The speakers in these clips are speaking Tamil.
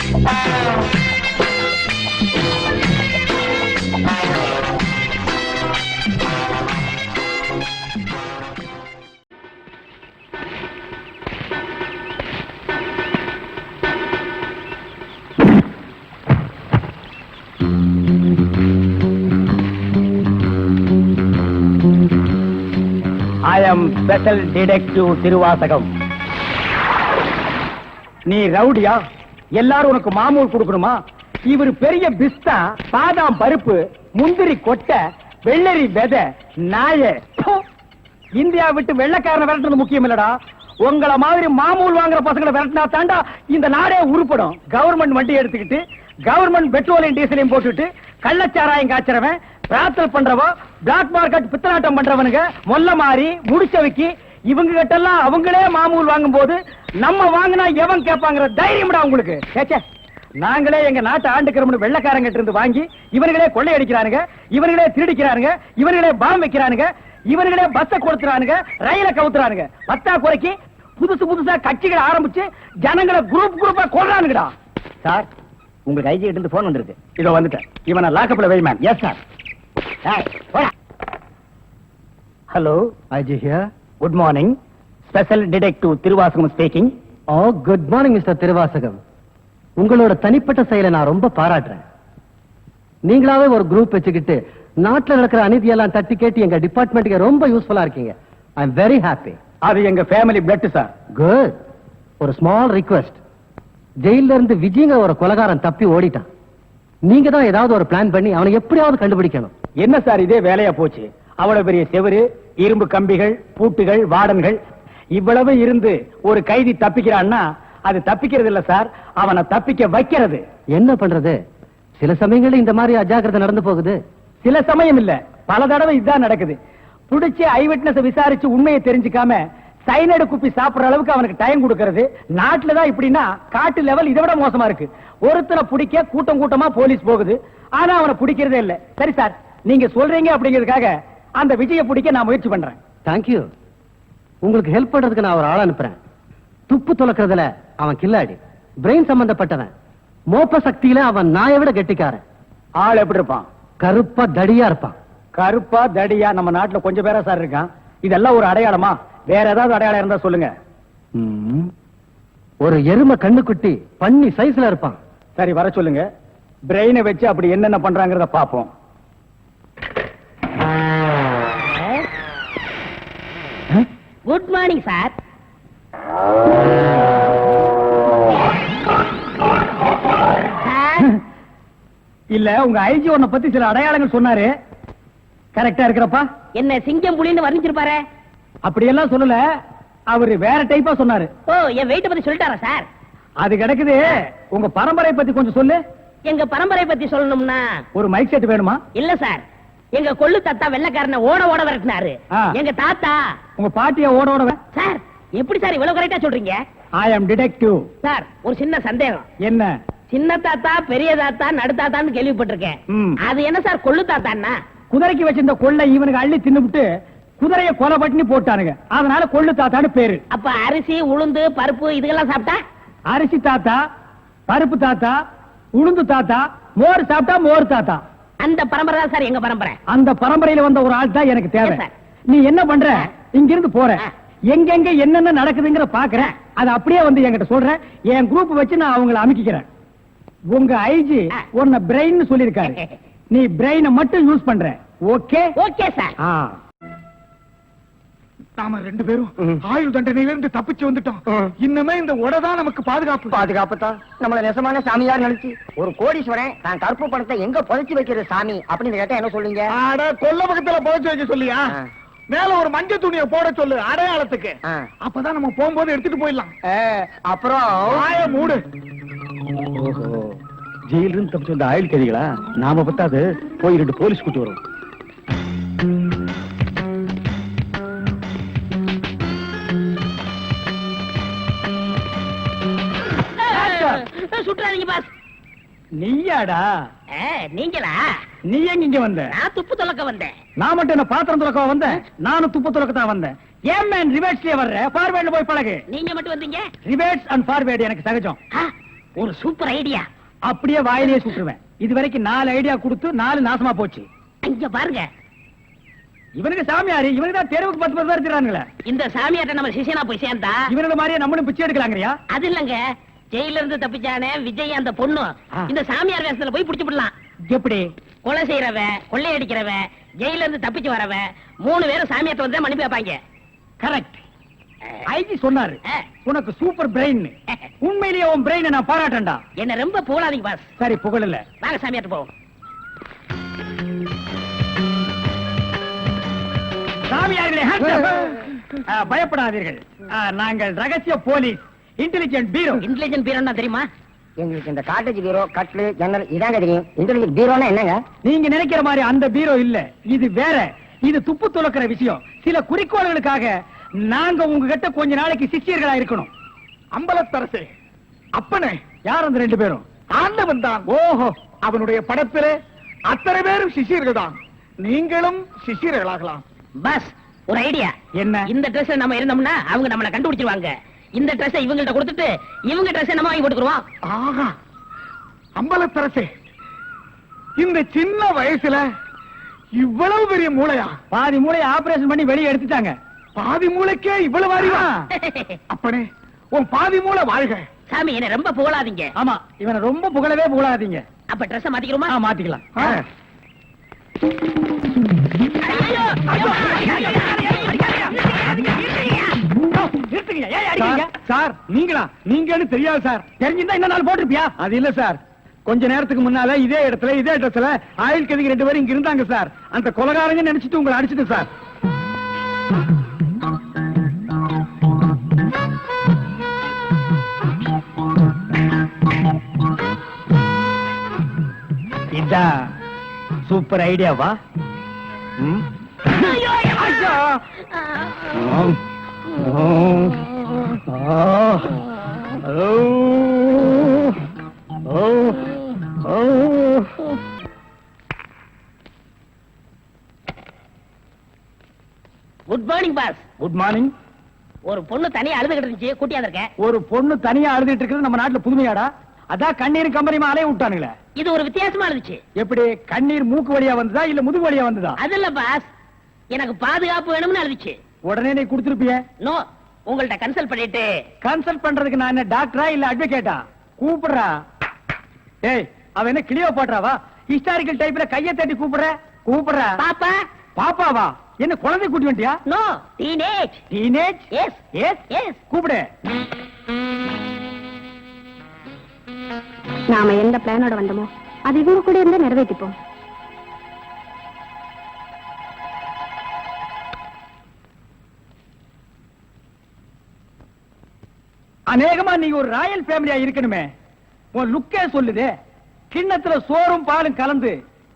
I am special detective Thiruvasagam. நீ ரவுடியா? எல்லாரும் உனக்கு மாமூல் கொடுக்கணுமா? இவர் பெரிய பிஸ்தா, பாதாம் பருப்பு, முந்திரி கொட்டை, வெள்ளரி விதை, நாய. இந்தியா விட்டு வெள்ளைக்காரனை விரட்டுறது முக்கியம் இல்லடா. உங்கள மாதிரி மாமூல் வாங்குற பசங்களை விரட்டினா தாண்டா இந்த நாடே உருப்படும். கவர்மெண்ட் வண்டி எடுத்துக்கிட்டு கவர்மெண்ட் பெட்ரோலையும் டீசலையும் போட்டுட்டு கள்ளச்சாராயம் காய்ச்சறவன், பிரார்த்தல் பண்றவோ, பிளாக் மார்க்கெட் பித்தலாட்டம் பண்றவனுங்க, மொல்ல மாறி முடிச்சவைக்கு இவங்க கிட்ட எல்லாம் அவங்களே மாமூல் வாங்கும் போது நம்ம வாங்கினா எவன் கேட்பாங்கிற தைரியம்டா உங்களுக்கு. நாங்களே எங்க நாட்டை ஆண்டுக்கிறோம்னு வெள்ளைக்காரங்க இருந்து வாங்கி இவர்களே கொள்ளையடிக்கிறானுங்க, இவர்களே திருடிக்கிறானுங்க, இவர்களே பாம் வைக்கிறானுங்க, இவர்களே பஸ்ஸ கொடுத்துறானுங்க, ரயில கவுத்துறானுங்க. பத்தா குறைக்கு புதுசு புதுசா கட்சிகளை ஆரம்பிச்சு ஜனங்களை குரூப் குரூப்பா கொள்றானுங்கடா. சார், உங்களுக்கு ஐஜி இருந்து போன் வந்திருக்கு. இதோ வந்துட்டேன். இவனை லாக்கப்ல வை ma'am. Yes sir. Hello, IG here. Good morning. Special detective Thiruvasagam speaking. Oh, good morning mister Thiruvasagam. உங்களோட தனிப்பட்ட செயலை நான் ரொம்ப பாராட்டுறேன். நீங்களாவே ஒரு குரூப் வச்சுக்கிட்டு நாட்டுல நடக்கிற அநீதியெல்லாம் தட்டி கேட்டு எங்க டிபார்ட்மெண்ட்டுக்கு ரொம்ப யூஸ்ஃபுல்லா இருக்கீங்க. I am very happy. அது எங்க ஃபேமிலி பிளட் சார். குட். ஒரு ஸ்மால் ரிக்வெஸ்ட். ஜெயில இருந்து விஜய்ங்க ஒரு கொலைகாரன் தப்பி ஓடிட்டான். நீங்க தான் ஏதாவது ஒரு பிளான் பண்ணி அவனை எப்படியாவது கண்டுபிடிக்கணும். என்ன சார் இதே வேலையா போச்சு? அவ்வளவு பெரிய செவரு, இரும்பு கம்பிகள், பூட்டுகள், வார்டன்கள் இவ்வளவு இருந்து ஒரு கைதி தப்பிக்கிறான்னா அது தப்பிக்கிறது இல்ல சார், அவனை தப்பிக்க வைக்கிறது. என்ன பண்றது? சில சமயங்கள்ல இந்த மாதிரி அஜாக்கிரதை நடந்து போகுது. சில சமயம் இல்ல, பல தடவை இதுதான் நடக்குது. புடிச்சு ஐ விட்னஸ் விசாரிச்சு உண்மையை தெரிஞ்சுக்காம சைனடு குப்பி சாப்பிடுற அளவுக்கு அவனுக்கு டைம் கொடுக்கறது. நாட்டுல தான் இப்படின்னா காட்டு லெவல் இதை விட மோசமா இருக்கு. ஒருத்தனை பிடிக்க கூட்டம் கூட்டமா போலீஸ் போகுது, ஆனா அவனை பிடிக்கிறதே இல்ல. சரி சார், நீங்க சொல்றீங்க அப்படிங்கிறதுக்காக அந்த விஜயை பிடிக்க நான் முயற்சி பண்றேன். தேங்க்யூ. உங்களுக்கு ஹெல்ப் பண்றதுக்கு நான் ஒரு ஆள் அனுப்புறேன். துப்பு துலக்கிறதுல அவன் கில்லாடி, பிரெயின் சம்பந்தப்பட்டவன். மோப்ப சக்தியில அவன் நாயை விட கெட்டிக்காரன். ஆள் எப்படி இருப்பான்? கருப்பா தடியா இருப்பான். கருப்பா தடியா நம்ம நாட்டுல கொஞ்சம் பேரா சார் இருக்கான். இதெல்லாம் ஒரு அடையாளமா? வேற ஏதாவது அடையாளம் இருந்தா சொல்லுங்க. ஒரு எருமை கண்ணுக்குட்டி பண்ணி சைஸ்ல இருப்பான். சரி, வர சொல்லுங்க. பிரெயினை வச்சு அப்படி என்னென்ன பண்றாங்கறத பாப்போம். Good morning sir. இல்ல, உங்க ஐஜி உன்னை பத்தி சில அடையாளங்கள் சொன்னாரு. கரெக்டா இருக்கிறப்பா? என்ன சிங்கம் புலின்னு வர்ணிச்சிருப்பாரு? அப்படியெல்லாம் சொல்லல, அவரு வேற டைப்பா சொன்னாரு. ஓ, என் வெயிட்ட பத்தி சொல்லிட்டாரா சார்? அது கிடக்குது. உங்க பரம்பரை பத்தி கொஞ்சம் சொல்லு. எங்க பரம்பரை பத்தி சொல்லணும்னா ஒரு மைக் செட் வேணுமா? இல்ல சார், எங்க கொள்ளு தாத்தா வெள்ளைக்காரனை ஓட ஓட விரட்டினாரு. எங்க தாத்தா. உங்க பாட்டிய ஓட ஓட சார், எப்படி சார் இவ்வளவு கரெக்டா சொல்றீங்க? ஐ அம் டிடெக்டிவ். சார், ஒரு சின்ன சந்தேகம். என்ன? சின்ன தாத்தா, பெரிய தாத்தா, நடு தாத்தான்னு கேள்விப்பட்டிருக்கேன். அது என்ன சார் கொள்ளு தாத்தான்னா? குதிரைக்கு வச்சிருந்த கொள்ளை இவனுக்கு அள்ளி தின்னுபிட்டு குதிரையை கொலை பண்ணி போட்டானுங்க. அதனால கொள்ளு தாத்தான்னு பேரு. அப்ப அரிசி, உளுந்து, பருப்பு இதெல்லாம் சாப்பிட்டா? அரிசி தாத்தா, பருப்பு தாத்தா, உளுந்து தாத்தா, மோர் சாப்பிட்டா மோர் தாத்தா. அந்த பரம்பரை தான் சார் எங்க பரம்பரை. அந்த பரம்பரையில வந்த ஒரு ஆள் தான் எனக்கு தேவை. நீ என்ன பண்ற? இங்கிருந்து போற, எங்கெங்க என்னென்ன நடக்குதுங்கிற பாக்குறேன். அது அப்படியே வந்து என்கிட்ட சொல்றேன். என் குரூப் வச்சு நான் அவங்களை அமைக்கிறேன். உங்க ஐஜி உன்னை பிரெயின் சொல்லிருக்காரு. நீ பிரெயினை மட்டும் யூஸ் பண்ற. ஓகே? Okay sir. நாம ரெண்டு பேரும் ஆயுள் தண்டனையில இருந்து தப்பிச்சு வந்துட்டோம். இன்னுமே இந்த உடதான் நமக்கு பாதுகாப்பு. பாதுகாப்புதான். நம்மள நெசமான சாமியார் நினைச்சு ஒரு கோடீஸ்வரன் தான் கருப்பு பணத்தை எங்க புதைச்சு வைக்கிறது சாமி அப்படின்னு கேட்டா என்ன சொல்லுங்க? ஆட கொல்ல பக்கத்துல புதைச்சு வைக்க சொல்லியா? மேல ஒரு மஞ்சள் துணியை போட சொல்லு அடையாளத்துக்கு. அப்பதான் நம்ம போகும்போது எடுத்துட்டு போயிடலாம். அப்புறம் ஆய மூடு. ஜெயில இருந்து தப்பிச்சு வந்த ஆயுள் கைதிகளா? நாம பத்தாது போய் 2 போலீஸ் கூட்டி வரும். சுற்றாதீங்க பாஸ். நீயாடா? நீங்களா? நீ எங்க இங்க வந்த? நான் துப்பு துலக்க வந்தேன். நான் மட்டும் என்ன பாத்திரம் துலக்க வந்தேன்? நானும் துப்பு துலக்க தான் வந்தேன். ஏன் மேன் ரிவர்ஸ்லயே வர்ற? ஃபார்வேர்ட்ல போய் பழகு. நீங்க மட்டும் வந்தீங்க? ரிவர்ஸ் அண்ட் ஃபார்வேர்ட் எனக்கு சகஜம். ஒரு சூப்பர் ஐடியா. அப்படியே வாயிலேயே சுட்டுருவேன். இது வரைக்கும் 4 ஐடியா கொடுத்து 4 நாசமா போச்சு. இங்க பாருங்க, இவனுக்கு சாமியாரு, இவனுக்கு தான் தெருவுக்கு 10 பேர் இருக்கிறானுங்களே. இந்த சாமியார்ட்ட நம்ம சிஷியனா போய் சேர்ந்தா இவனோட மாதிரியே நம்மளும் பிச்சை எடுக்கலாங்கறியா? அது இல்லங்க, ஜெயில இருந்து தப்பிச்சானே விஜய் அந்த பொண்ணு இந்த சாமியார் வேஷத்துல போய் புடிச்சு விடலாம். எப்படி? கொலை செய்யறவன், கொள்ளையடிக்கிறவன், ஜெயில இருந்து தப்பிச்சு வரவன் 3 பேரும் சாமியார்ட்ட வந்து மன்னிப்பு வைப்பாங்க. கரெக்ட். ஐஜி சொன்னாரு உனக்கு சூப்பர் பிரெயின். உண்மையிலேயே உன் பிரெயினை நான் பாராட்டேன்டா. என்ன ரொம்ப புகழாதீங்க பாஸ். சரி புகழல. வாங்க சாமியார்ட்ட போவோம். சாமியார்களே பயப்படாதீர்கள். நாங்கள் ரகசிய போலீஸ், இன்டெலிஜென்ட் பீரோ. இன்டெலிஜென்ட் பீரோன்னா தெரியுமா? எங்களுக்கு இந்த காட்டேஜ் பீரோ, கட்லு, ஜன்னல் இதாங்க தெரியும். இன்டெலிஜென்ட் பீரோனா என்னங்க? நீங்க நினைக்கிற மாதிரி அந்த பீரோ இல்ல, இது வேற. இது துப்பு துளக்கிற விஷயம். சில குறிக்கோள்களுக்காக நாங்க உங்ககிட்ட கொஞ்ச நாளைக்கு சிஷ்யர்களா இருக்கணும். அம்பலத்தரசே, அப்பனே, யார் அந்த 2 பேரும்? ஆண்டவன் தான். ஓஹோ, அவனுடைய படத்திலே அத்தனை பேரும் சிஷியர்கள் தான். நீங்களும் சிஷியர்களாகலாம். பாஸ், ஒரு ஐடியா. என்ன? இந்த ட்ரெஸ் நம்ம இருந்தோம்னா அவங்க நம்மள கண்டுபிடிச்சிருவாங்க. இந்த ட்ரெஸ் இவங்கள்ட்ட கொடுத்துட்டு இவங்க ட்ரெஸ் நம்ம வாங்கி போட்டுக்குறோம். ஆஹா, அம்பலத்தரசே, இந்த சின்ன வயசுல இவ்வளவு பெரிய மூளையா? பாதி மூளையை ஆபரேஷன் பண்ணி வெளியே எடுத்துட்டாங்க. பாதி மூளைக்கே இவ்வளவு அறிவா? அப்பனே, உன் பாதி மூளை வாழ்க. சாமி, என்ன ரொம்ப புகழாதீங்க. ஆமா, இவனை ரொம்ப புகழவே புகழாதீங்க. அப்ப ட்ரெஸ் மாத்திக்கிறோமா? மாத்திக்கலாம். ஐயோ, ஐயோ, ஐயோ, சார், நீங்களா? நீங்கன்னு தெரியாது சார். தெரிஞ்சிருந்தா இந்த நாள் போட்டிருப்பியா? அது இல்ல சார், கொஞ்ச நேரத்துக்கு முன்னால இதே இடத்துல இதே ட்ரெஸ்ல ஆயில் கதிக்கு 2 பேரும் இங்க இருந்தாங்க சார். அந்த கொலகாரங்க நினைச்சிட்டு உங்களை அடிச்சிட்டு சார். இதான் சூப்பர் ஐடியாவா? ஐயோ, ஐயோ. Good morning boss. Good morning. ஒரு பொண்ணு தனியா அழுதுகிட்டு இருந்துச்சு, கூட்டியா இருக்கேன். ஒரு பொண்ணு தனியா அழுதுட்டு இருக்கிறது நம்ம நாட்டுல புதுமையாடா? அதான் கண்ணீர் கம்பெனி அலைய விட்டானுங்களே. இது ஒரு வித்தியாசமா இருந்துச்சு. எப்படி? கண்ணீர் மூக்கு வழியா வந்ததா இல்ல முதுகு வழியா வந்ததா? அது இல்ல பாஸ், எனக்கு பாதுகாப்பு வேணும்னு அழுதுச்சு. உடனே நீ கொடுத்திருப்பிய? நோ, உங்கள்ட்ட கன்சல்ட் பண்ணிட்டு. கன்சல்ட் பண்றதுக்கு நான் என்ன டாக்டரா இல்ல அட்வொகேட்டா? கூப்பிடுறா. ஏய், அவ என்ன கிளியோபாட்ராவா? ஹிஸ்டாரிக்கல் டைப்ல கையை தட்டி கூப்பிடுறா. பாப்பா. பாப்பாவா? என்ன குழந்தை கூட்டி வந்துட்டியா? No, teenage. Teenage? Yes yes yes. கூப்பிடு. நாம எந்த பிளானோட வந்தோமோ அது இவங்க கூட இருந்து நிறைவேற்றிப்போம். அநேகமா நீங்க ஒரு ராயல் ஃபேமிலியா இருக்கணுமே. உன் லுக்கே சொல்லுதே. கிண்ணத்துல சோறும் பாலும் கலந்து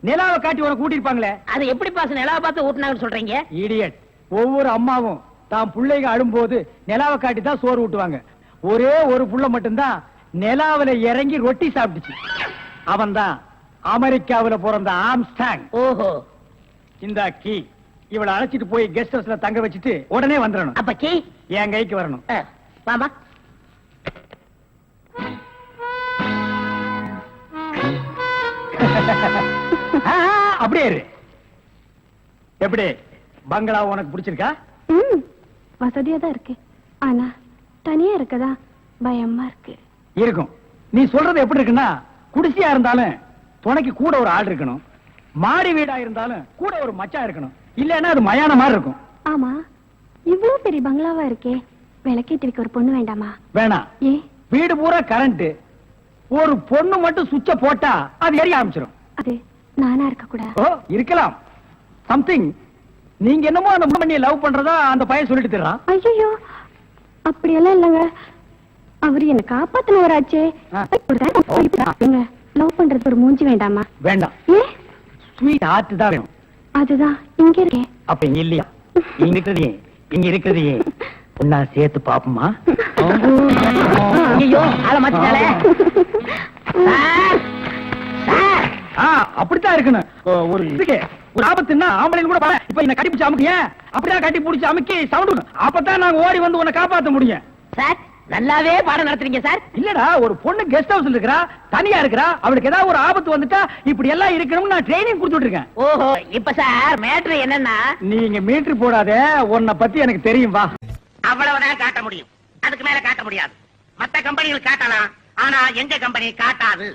நிலாவை காட்டி உனக்கு கூட்டிருப்பாங்களே. அது எப்படி பாஸ் நிலாவை பார்த்து ஊட்டினாங்கன்னு சொல்றீங்க? இடியட். ஒவ்வொரு அம்மாவும் தான் பிள்ளைங்க அழும்போது நிலாவை காட்டி தான் சோறு ஊட்டுவாங்க. ஒரே ஒரு புள்ள மட்டும்தான் நிலாவில இறங்கி ரொட்டி சாப்பிட்டுச்சு. அவன் தான் அமெரிக்காவில பிறந்த ஆம்ஸ்டாங். ஓஹோ. இந்த கீ இவளை அழைச்சிட்டு போய் கெஸ்ட் ஹவுஸ்ல தங்க வச்சுட்டு உடனே வந்துடணும். அப்ப கீ என் கைக்கு வரணும். வாமா. அப்படியே இரு. எப்படி பங்களா உனக்கு பிடிச்சிருக்கா? வசதியா தான் இருக்கு, ஆனா தனியா இருக்கதா பயமா இருக்கு. இருக்கும். நீ சொல்றது எப்படி இருக்குன்னா, குடிசையா இருந்தாலும் துணைக்கு கூட ஒரு ஆள் இருக்கணும், மாடி வீடா இருந்தாலும் கூட ஒரு மச்சான் இருக்கணும். இல்லன்னா அது மயான மாதிரி இருக்கும். ஆமா, இவ்வளவு பெரிய பங்களாவா இருக்கே, விளக்கேத்தி வைக்க ஒரு பொண்ணு வேண்டாமா? வேணாம். ஏ? வீடு பூரா கரண்ட், ஒரு பொண்ணு மட்டும் சுவிட்ச போட்டா அது எரிய ஆரம்பிச்சிடும். அது நானா இருக்க கூட? ஓ, இருக்கலாம். சம்திங். நீங்க என்னமோ அந்த பொண்ணை லவ் பண்றதா அந்த பையன் சொல்லிட்டு தர்றான். ஐயோ, அப்படியெல்லாம் இல்லங்க. அவரு என்ன காப்பாத்தினவராச்சே. லவ் பண்றது ஒரு மூஞ்சி வேண்டாமா? வேண்டாம். ஏ? ஸ்வீட் ஹார்ட் தான் வேணும். அதுதான் இங்க இருக்கேன். அப்ப இங்க இல்லையா? இங்க இருக்கிறது ஒன்னா சேர்த்து பாப்போமா? ஐயோ, ஆள மாத்திட்டாளே. அப்படித்தான் இருக்கணும். ஒரு இதுக்கு ஒரு ஆபத்துன்னா ஆம்பளைங்க கூட பாரு. இப்ப என்ன கட்டி பிடிச்சு அமுக்கிய, அப்படியே கட்டி பிடிச்சு அமுக்கி சவுண்ட். அப்பதான் நாங்க ஓடி வந்து உன்னை காப்பாத்த முடியும். சார், நல்லாவே பாடம் நடத்துறீங்க சார். இல்லடா, ஒரு பொண்ணு கெஸ்ட் ஹவுஸ்ல இருக்கறா, தனியா இருக்கறா, அவளுக்கு ஏதாவது ஒரு ஆபத்து வந்துட்டா இப்படி எல்லாம் இருக்கணும்னு நான் ட்ரைனிங் கொடுத்துட்டு இருக்கேன். ஓஹோ, இப்ப சார் மேட்ரு என்னன்னா, நீங்க மீட்டர் போடாத, உன்னை பத்தி எனக்கு தெரியும் வா. அவ்வளவுதான் காட்ட முடியும், அதுக்கு மேல காட்ட முடியாது. மத்த கம்பெனிகள் காட்டலாம், ஆனா எங்க கம்பெனி காட்டாது.